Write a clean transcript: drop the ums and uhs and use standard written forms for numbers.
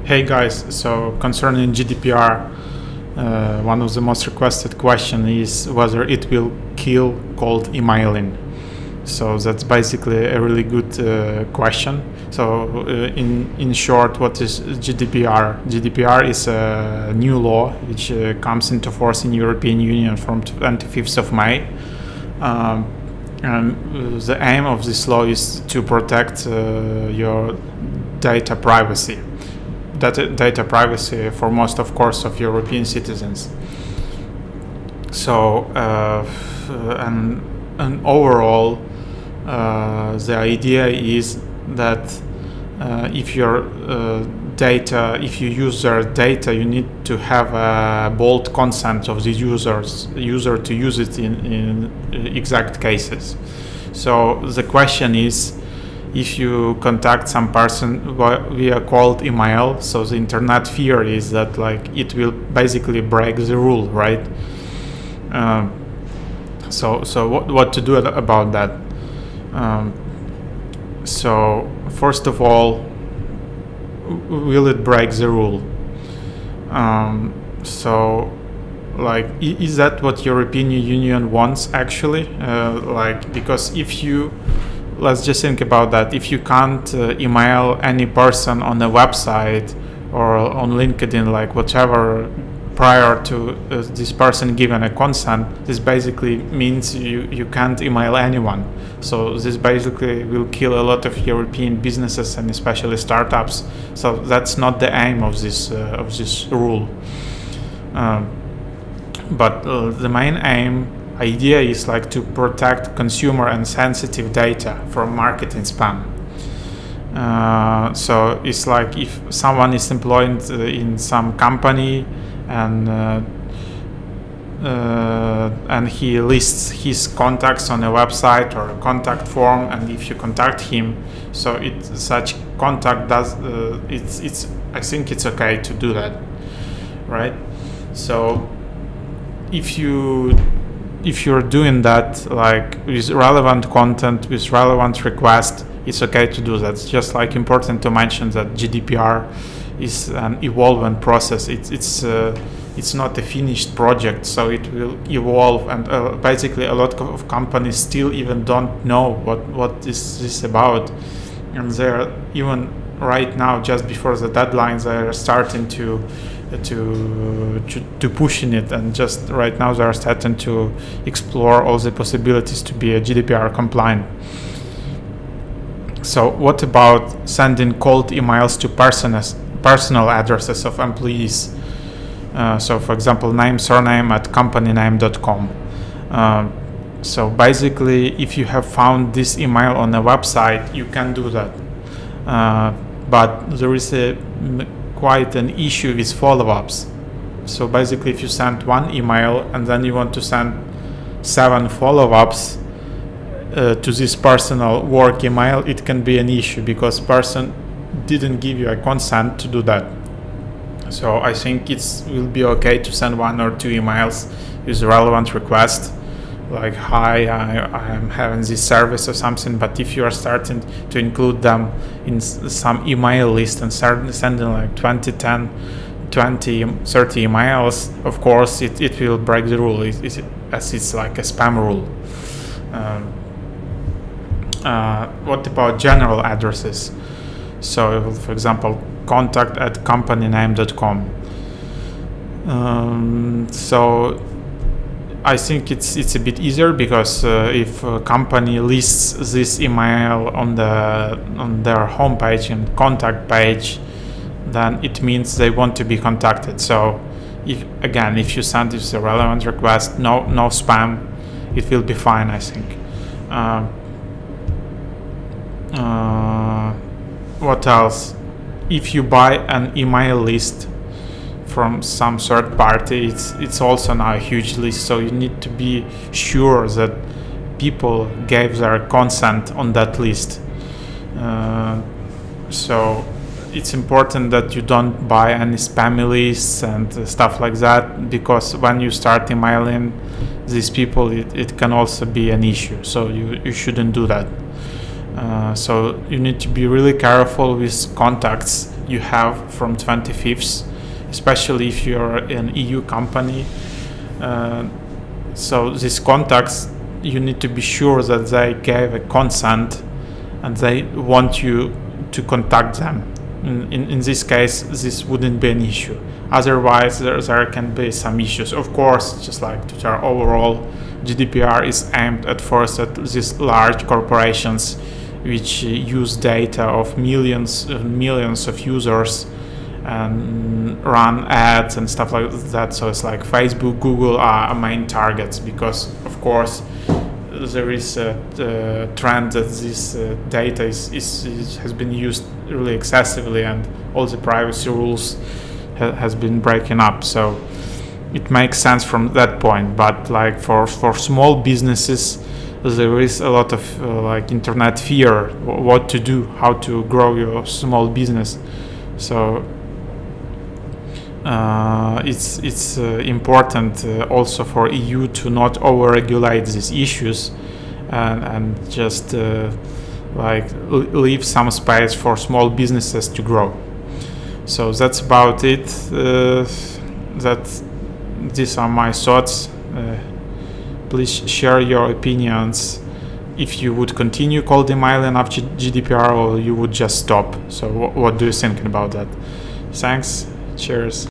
Hey guys, so concerning GDPR, one of the most requested question is whether it will kill cold emailing. So that's basically a really good question. So in short, what is GDPR? GDPR is a new law which comes into force in European Union from 25th of May. And the aim of this law is to protect your data privacy. Data privacy for most, of course, of European citizens. So, and overall, the idea is that if you use their data, you need to have a bold consent of the user to use it in exact cases. So the question is, if you contact some person via cold email, so the internet fear is that it will basically break the rule, right? So what to do about that? So first of all, will it break the rule? Is that what European Union wants actually? Because let's just think about that. If you can't email any person on a website or on LinkedIn, whatever, prior to this person giving a consent, this basically means you can't email anyone. So this basically will kill a lot of European businesses and especially startups. So that's not the aim of this rule. But the main idea is to protect consumer and sensitive data from marketing spam. So it's if someone is employed in some company and he lists his contacts on a website or a contact form, and if you contact him, so such contact does it's I think it's okay to do that, right? So if you're doing that with relevant content, with relevant request, it's okay to do that. It's just important to mention that GDPR is an evolving process. It's not a finished project, so it will evolve, and basically a lot of companies still even don't know what is this about, and they're even right now, just before the deadlines, they're starting to pushing it, and just right now they are starting to explore all the possibilities to be a GDPR compliant. So what about sending cold emails to personal addresses of employees? So for example, name, surname at companyname.com. So basically, if you have found this email on a website, you can do that. But there is quite an issue with follow-ups. So basically, if you send one email and then you want to send 7 follow-ups to this personal work email, it can be an issue because person didn't give you a consent to do that. So I think it will be okay to send 1 or 2 emails with relevant request, hi, I am having this service or something. But if you are starting to include them in some email list and start sending 20, 30 emails, of course it will break the rule, as it's like a spam rule. What about general addresses? So for example, contact at companyname.com. So I think it's a bit easier because if a company lists this email on their homepage and contact page, then it means they want to be contacted. So if you send this a relevant request, no spam, it will be fine, I think. What else? If you buy an email list from some third party, it's also now a huge list, so you need to be sure that people gave their consent on that list. So it's important that you don't buy any spammy lists and stuff like that, because when you start emailing these people, it can also be an issue, so you shouldn't do that. So you need to be really careful with contacts you have from 25th, especially if you're an EU company. So these contacts, you need to be sure that they gave a consent and they want you to contact them. In this case, this wouldn't be an issue. Otherwise, there can be some issues. Of course, just like Twitter, overall, GDPR is aimed at first at these large corporations which use data of millions of users and run ads and stuff like that. So it's like Facebook, Google are main targets because, of course, there is a trend that this data has been used really excessively, and all the privacy rules has been breaking up. So it makes sense from that point. But like for small businesses, there is a lot of like internet fear, what to do, how to grow your small business. So it's important also for EU to not over-regulate these issues and just leave some space for small businesses to grow. So that's about it. These are my thoughts. Please share your opinions. If you would continue cold emailing after GDPR, or you would just stop. So what do you think about that? Thanks. Cheers.